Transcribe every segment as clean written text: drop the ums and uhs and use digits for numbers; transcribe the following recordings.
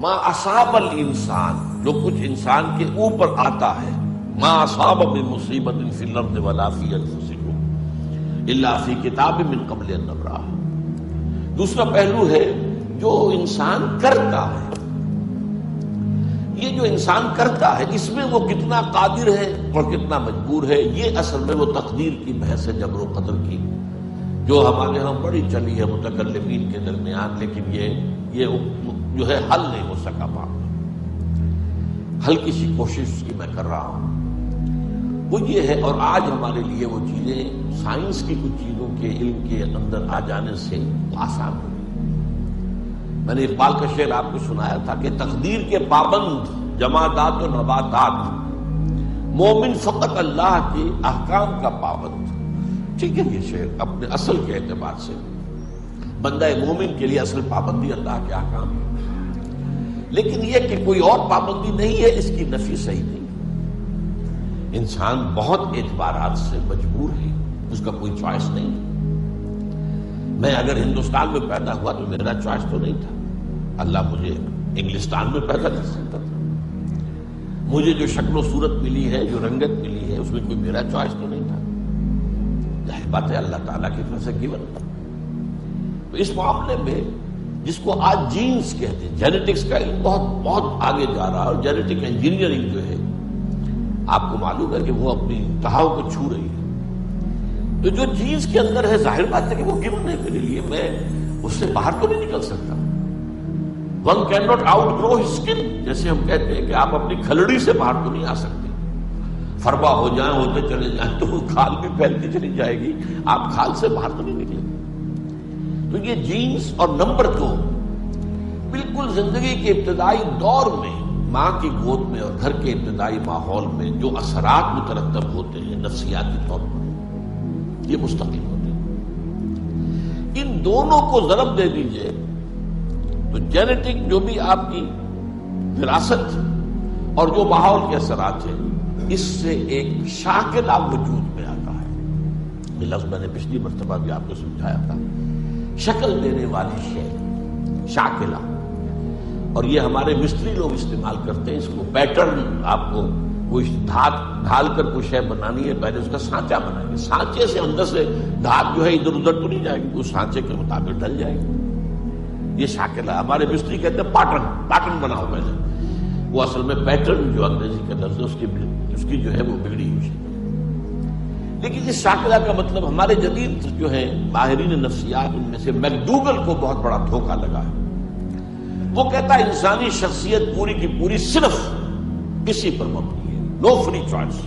ما اصاب الانسان، جو کچھ انسان کے اوپر آتا ہے، ما اصاب من مصیبت فی الارض ولا فی انفسکم الا فی کتاب من قبل ان نبرأہ۔ دوسرا پہلو ہے جو انسان کرتا ہے، یہ جو انسان کرتا ہے اس میں وہ کتنا قادر ہے اور کتنا مجبور ہے، یہ اصل میں وہ تقدیر کی بحث ہے، جبر و قدر کی، جو ہمارے ہاں بڑی چلی ہے متکلمین کے درمیان، لیکن یہ جو ہے حل نہیں ہو سکا معاملہ۔ ہلکی سی کوشش کی میں کر رہا ہوں، وہ یہ ہے، اور آج ہمارے لیے وہ چیزیں سائنس کی کچھ چیزوں کے علم کے اندر آ جانے سے آسان ہو گئی۔ میں نے اقبال کا شعر آپ کو سنایا تھا کہ تقدیر کے پابند جمادات و نباتات، مومن فقط اللہ کے احکام کا پابند۔ ٹھیک ہے، یہ شعر اپنے اصل کے اعتبار سے بندہ مومن کے لیے اصل پابندی اللہ کے احکام ہے، لیکن یہ کہ کوئی اور پابندی نہیں ہے، اس کی نفی صحیح نہیں۔ انسان بہت اعتبارات سے مجبور ہے، اس کا کوئی چوائس نہیں ہے۔ میں اگر ہندوستان میں پیدا ہوا تو میرا چوائس تو نہیں تھا، اللہ مجھے انگلستان میں پیدا کر سکتا تھا۔ مجھے جو شکل و صورت ملی ہے، جو رنگت ملی ہے، اس میں کوئی میرا چوائس تو نہیں تھا، ظاہر بات ہے اللہ تعالیٰ کی طرف سے گیون تھا۔ تو اس معاملے میں جس کو آج جینز کہتے ہیں، جینیٹکس کا علم بہت بہت آگے جا رہا ہے، اور جینیٹک انجینئرنگ جو ہے آپ کو معلوم ہے کہ وہ اپنی انتہاؤں کو چھو رہی ہے۔ تو جو جینز کے اندر ہے، ظاہر بات ہے کہ وہ گیون ہے میرے لیے، میں اس سے باہر تو نہیں نکل سکتا۔ One can not outgrow his skin, جیسے ہم کہتے ہیں کہ آپ اپنی کھلڑی سے باہر تو نہیں آ سکتے۔ فربا ہو جائیں، ہوتے چلے جائیں تو کھال بھی پھیلتی چلی جائے گی، آپ کھال سے باہر تو نہیں نکلیں گے۔ تو یہ جینز اور نمبر 2 بالکل زندگی کے ابتدائی دور میں ماں کی گود میں اور گھر کے ابتدائی ماحول میں جو اثرات مترتب ہوتے ہیں نفسیاتی طور پر، یہ مستقل ہوتے ہیں۔ ان دونوں کو ضرب دے دیجئے تو جینیٹک جو بھی آپ کی وراثت اور جو ماحول کے اثرات ہیں، اس سے ایک شاکلہ وجود میں آتا ہے۔ یہ لفظ میں نے پچھلی مرتبہ بھی آپ کو سمجھایا تھا، شکل دینے والی شے، شاکلہ، اور یہ ہمارے مستری لوگ استعمال کرتے ہیں اس کو۔ پیٹرن آپ کو کوئی ڈھال کر کوئی شے بنانی ہے، پہلے اس کا سانچہ بنائیں گے، سانچے سے اندر سے دھات جو ہے ادھر ادھر تو نہیں جائے گی، اس سانچے کے مطابق ڈل جائے گی۔ یہ شاکلہ، ہمارے مستری کہتے ہیں پیٹرن بناؤ پہلے، وہ اصل میں پیٹرن جو انگریزی کا لفظ ہے اس کی جو ہے وہ بگڑی ہوئی ہے۔ لیکن اس شاکلہ کا مطلب ہمارے جدید جو ہے ماہرین نفسیات، ان میں سے میکڈوگل کو بہت بڑا دھوکہ لگا ہے۔ وہ کہتا ہے انسانی شخصیت پوری کی پوری صرف کسی پر مبنی ہے، نو فری چوائس۔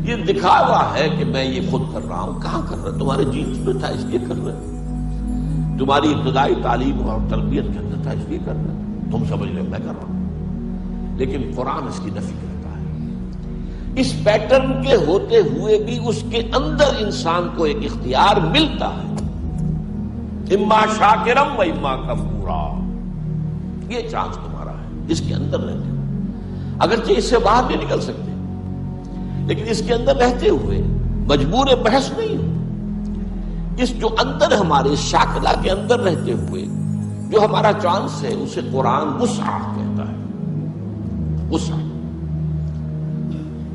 یہ دکھاوا ہے کہ میں یہ خود کر رہا ہوں، کہاں کر رہا ہے؟ تمہارے جینز میں تھا اس لیے کر رہے ہیں، تمہاری ابتدائی تعلیم اور تربیت کے اندر تھا اس لیے کر رہے ہیں، تم سمجھ لو میں کر رہا ہوں۔ لیکن قرآن اس کی نفی کرتا ہے۔ اس پیٹرن کے ہوتے ہوئے بھی اس کے اندر انسان کو ایک اختیار ملتا ہے، اما شاکرم و اما کفورا، یہ چانس تمہارا ہے، اس کے اندر رہتے ہوئے، اگرچہ اس سے باہر نہیں نکل سکتے، لیکن اس کے اندر رہتے ہوئے مجبور بحث نہیں ہو۔ اس جو اندر ہمارے اس شاکلہ کے اندر رہتے ہوئے جو ہمارا چانس ہے، اسے قرآن وسع کہتا ہے، وسع۔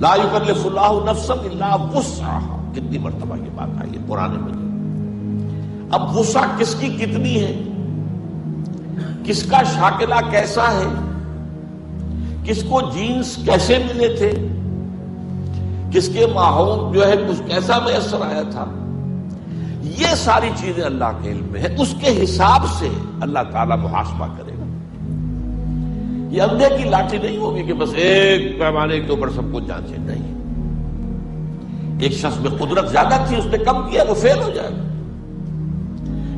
لا یکلف اللہ نفسا الا وسعها، کتنی مرتبہ یہ بات آئی ہے قرآن مجید۔ اب وسع کس کی کتنی ہے، کس کا شاکلہ کیسا ہے، کس کو جینز کیسے ملے تھے، کس کے ماحول جو ہے کچھ کیسا میسر آیا تھا، یہ ساری چیزیں اللہ کے علم میں ہے۔ اس کے حساب سے اللہ تعالیٰ محاسبہ کرے گا۔ یہ اندھے کی لاٹھی نہیں ہوگی کہ بس ایک پیمانے کے اوپر سب کو جانچے، نہیں۔ ایک شخص میں قدرت زیادہ تھی، اس نے کم کیا، وہ فیل ہو جائے گا۔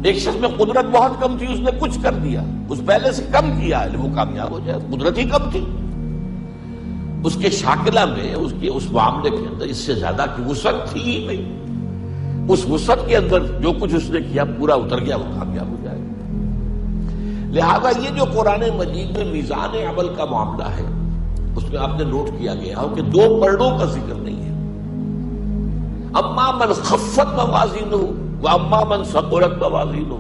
ایک شخص میں قدرت بہت کم تھی، اس نے کچھ کر دیا، اس پہلے سے کم کیا، وہ کامیاب ہو جائے گا، قدرت ہی کم تھی۔ اس کے شاکلہ میں، اس معاملے کے اندر اس سے زیادہ کی وسعت تھی ہی نہیں۔ اس وسعت کے اندر جو کچھ اس نے کیا پورا اتر گیا، وہ کامیاب ہو جائے گا۔ لہذا یہ جو قرآن مجید میں میزان عمل کا معاملہ ہے، اس میں آپ نے نوٹ کیا گیا ہو کہ 2 پلڑوں کا ذکر نہیں ہے۔ اما من خفت موازینہ واما من ثقلت موازینہ،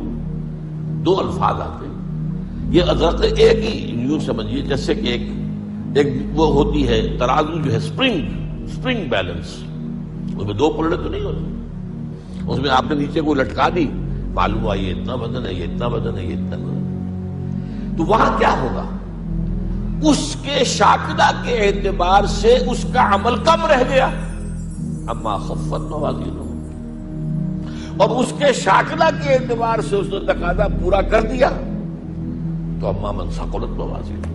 2 الفاظ آتے ہیں۔ یہ ازرق ایک ہی یوں سمجھیے جیسے کہ ایک وہ ہوتی ہے ترازو جو ہے اسپرنگ بیلنس، اس میں دو پلڑے تو نہیں ہوتے، اس میں آپ نے نیچے کو لٹکا دی، معلوم ہوا یہ اتنا وزن ہے، یہ اتنا وزن ہے، یہ اتنا وزن ہے، تو وہاں کیا ہوگا؟ اس کے شاکدہ کے اعتبار سے اس کا عمل کم رہ گیا، اما خفت موازینہ، اور اس کے شاکدہ کے اعتبار سے اس نے تقاضا پورا کر دیا تو اما من ثقلت موازینہ۔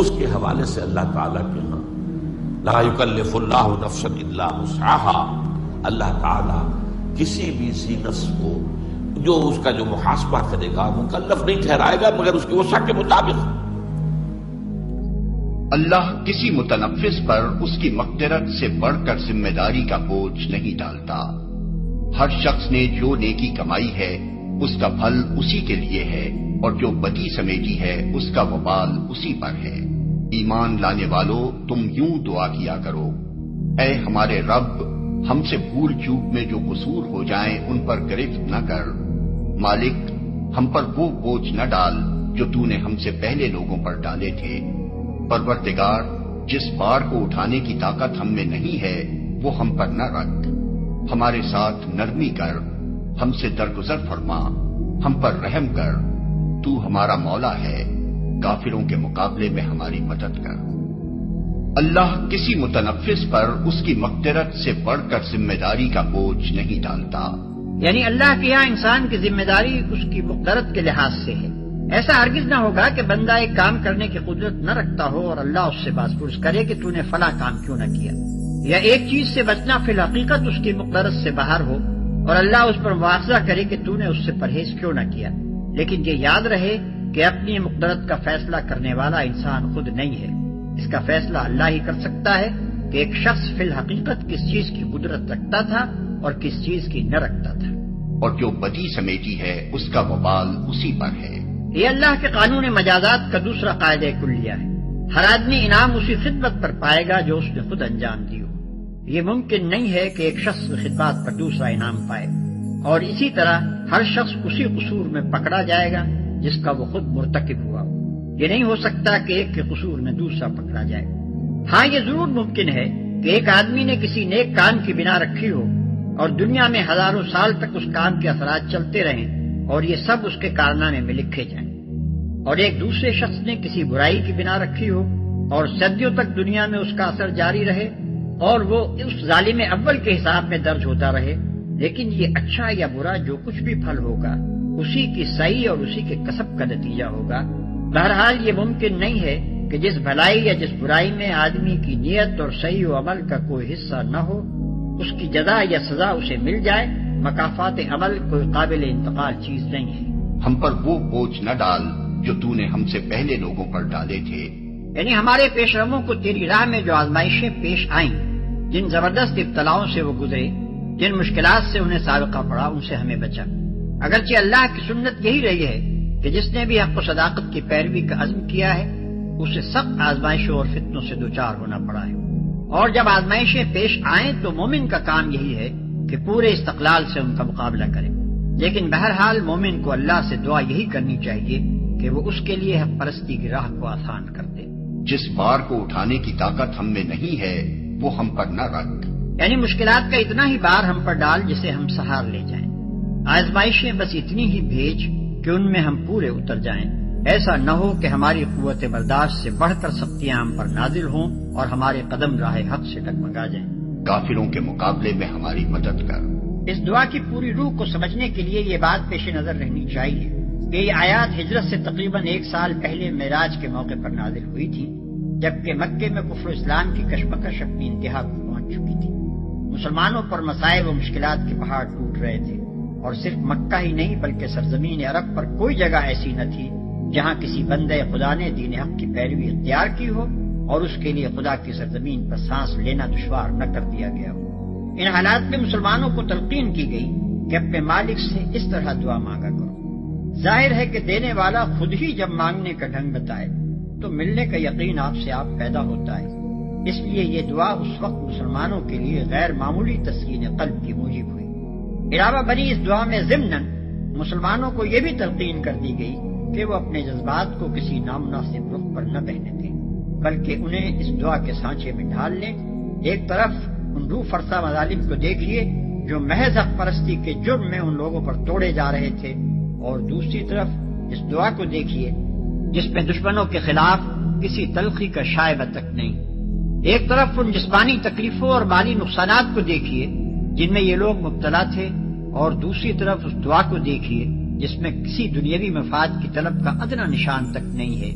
اس کے حوالے سے اللہ تعالیٰ کے ہاں لا یکلف اللہ نفسا الا وسعها، اللہ تعالیٰ کسی بھی ذی نفس کو جو اس کا جو محاسبہ کرے گا مکلف نہیں ٹھہرائے گا مگر اس کے وسع کے مطابق۔ اللہ کسی متنفس پر اس کی مقدرت سے بڑھ کر ذمہ داری کا بوجھ نہیں ڈالتا۔ ہر شخص نے جو نیکی کمائی ہے اس کا پھل اسی کے لیے ہے، اور جو بدی سمیٹی ہے اس کا وبال اسی پر ہے۔ ایمان لانے والوں، تم یوں دعا کیا کرو، اے ہمارے رب، ہم سے بھول چوک میں جو قصور ہو جائیں ان پر گرفت نہ کر۔ مالک، ہم پر وہ بوجھ نہ ڈال جو تو نے ہم سے پہلے لوگوں پر ڈالے تھے۔ پروردگار، جس بار کو اٹھانے کی طاقت ہم میں نہیں ہے وہ ہم پر نہ رکھ، ہمارے ساتھ نرمی کر، ہم سے درگزر فرما، ہم پر رحم کر، تو ہمارا مولا ہے، کافروں کے مقابلے میں ہماری مدد کر۔ اللہ کسی متنفس پر اس کی مقدرت سے بڑھ کر ذمہ داری کا بوجھ نہیں ڈالتا۔ یعنی اللہ کے یہاں انسان کی ذمہ داری اس کی مقدرت کے لحاظ سے ہے۔ ایسا ہرگز نہ ہوگا کہ بندہ ایک کام کرنے کی قدرت نہ رکھتا ہو اور اللہ اس سے باز پرس کرے کہ تو نے فلاں کام کیوں نہ کیا، یا ایک چیز سے بچنا فی الحقیقت اس کی مقدرت سے باہر ہو اور اللہ اس پر مواخذہ کرے کہ تو نے اس سے پرہیز کیوں نہ کیا۔ لیکن یہ یاد رہے کہ اپنی مقدرت کا فیصلہ کرنے والا انسان خود نہیں ہے، اس کا فیصلہ اللہ ہی کر سکتا ہے کہ ایک شخص فی الحقیقت کس چیز کی قدرت رکھتا تھا اور کس چیز کی نہ رکھتا تھا۔ اور جو بدی سمیٹی ہے اس کا وبال اسی پر ہے۔ یہ اللہ کے قانون مجازات کا دوسرا قاعدہ کلیہ ہے۔ ہر آدمی انعام اسی خدمت پر پائے گا جو اس نے خود انجام دی ہو۔ یہ ممکن نہیں ہے کہ ایک شخص خدمات پر دوسرا انعام پائے، اور اسی طرح ہر شخص اسی قصور میں پکڑا جائے گا جس کا وہ خود مرتکب ہوا ہو۔ یہ نہیں ہو سکتا کہ ایک کے قصور میں دوسرا پکڑا جائے۔ ہاں، یہ ضرور ممکن ہے کہ ایک آدمی نے کسی نیک کام کی بنا رکھی ہو اور دنیا میں ہزاروں سال تک اس کام کے اثرات چلتے رہیں اور یہ سب اس کے کارنامے میں لکھے جائیں، اور ایک دوسرے شخص نے کسی برائی کی بنا رکھی ہو اور صدیوں تک دنیا میں اس کا اثر جاری رہے اور وہ اس ظالم اول کے حساب میں درج ہوتا رہے، لیکن یہ اچھا یا برا جو کچھ بھی پھل ہوگا اسی کی صحیح اور اسی کے کسب کا نتیجہ ہوگا۔ بہرحال یہ ممکن نہیں ہے کہ جس بھلائی یا جس برائی میں آدمی کی نیت اور صحیح و عمل کا کوئی حصہ نہ ہو اس کی جزا یا سزا اسے مل جائے۔ مکافات عمل کوئی قابل انتقال چیز نہیں ہے۔ ہم پر وہ بوجھ نہ ڈال جو تو نے ہم سے پہلے لوگوں پر ڈالے تھے۔ یعنی ہمارے پیش رووں کو تیری راہ میں جو آزمائشیں پیش آئیں، جن زبردست ابتلاؤں سے وہ گزرے، جن مشکلات سے انہیں سابقہ پڑا، ان سے ہمیں بچا۔ اگرچہ اللہ کی سنت یہی رہی ہے کہ جس نے بھی حق و صداقت کی پیروی کا عزم کیا ہے اسے سخت آزمائشوں اور فتنوں سے دوچار ہونا پڑا ہے، اور جب آزمائشیں پیش آئیں تو مومن کا کام یہی ہے کہ پورے استقلال سے ان کا مقابلہ کرے۔ لیکن بہرحال مومن کو اللہ سے دعا یہی کرنی چاہیے کہ وہ اس کے لیے حق پرستی کی راہ کو آسان کر دے۔ جس بار کو اٹھانے کی طاقت ہم میں نہیں ہے وہ ہم پر نہ رکھ، یعنی مشکلات کا اتنا ہی بار ہم پر ڈال جسے ہم سہار لے جائیں، آزمائشیں بس اتنی ہی بھیج کہ ان میں ہم پورے اتر جائیں۔ ایسا نہ ہو کہ ہماری قوت برداشت سے بڑھ کر سختیاں ہم پر نازل ہوں اور ہمارے قدم راہ حق سے ڈگمگا جائیں۔ کافروں کے مقابلے میں ہماری مدد کر۔ اس دعا کی پوری روح کو سمجھنے کے لیے یہ بات پیش نظر رہنی چاہیے کہ یہ آیات ہجرت سے تقریباً 1 سال پہلے معراج کے موقع پر نازل ہوئی تھی، جبکہ مکے میں کفر و اسلام کی کشمکش اپنی انتہا کو پہنچ چکی تھی۔ مسلمانوں پر مسائب و مشکلات کے پہاڑ ٹوٹ رہے تھے، اور صرف مکہ ہی نہیں بلکہ سرزمین عرب پر کوئی جگہ ایسی نہ تھی جہاں کسی بندے خدا نے دین حق کی پیروی اختیار کی ہو اور اس کے لیے خدا کی سرزمین پر سانس لینا دشوار نہ کر دیا گیا ہو۔ ان حالات میں مسلمانوں کو تلقین کی گئی کہ اپنے مالک سے اس طرح دعا مانگا کرو۔ ظاہر ہے کہ دینے والا خود ہی جب مانگنے کا ڈھنگ بتائے تو ملنے کا یقین آپ سے آپ پیدا ہوتا ہے۔ اس لیے یہ دعا اس وقت مسلمانوں کے لیے غیر معمولی تسکین قلب کی موجب ہوئی۔ علاوہ بری اس دعا میں ضمناً مسلمانوں کو یہ بھی تلقین کر دی گئی کہ وہ اپنے جذبات کو کسی نامناسب رخ پر نہ بہنے دیں، بلکہ انہیں اس دعا کے سانچے میں ڈھال لیں۔ ایک طرف ان روح فرسا مظالم کو دیکھیے جو محض حق پرستی کے جرم میں ان لوگوں پر توڑے جا رہے تھے، اور دوسری طرف اس دعا کو دیکھیے جس میں دشمنوں کے خلاف کسی تلخی کا شائبہ تک نہیں۔ ایک طرف ان جسمانی تکلیفوں اور مالی نقصانات کو دیکھیے جن میں یہ لوگ مبتلا تھے، اور دوسری طرف اس دعا کو دیکھیے جس میں کسی دنیاوی مفاد کی طلب کا ادنا نشان تک نہیں ہے۔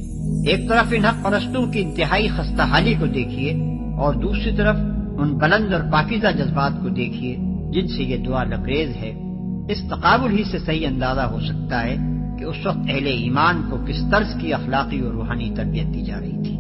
ایک طرف ان حق پرستوں کی انتہائی خستہ حالی کو دیکھیے، اور دوسری طرف ان بلند اور پاکیزہ جذبات کو دیکھیے جن سے یہ دعا لبریز ہے۔ اس تقابل ہی سے صحیح اندازہ ہو سکتا ہے کہ اس وقت اہل ایمان کو کس طرز کی اخلاقی اور روحانی تربیت دی جا رہی تھی۔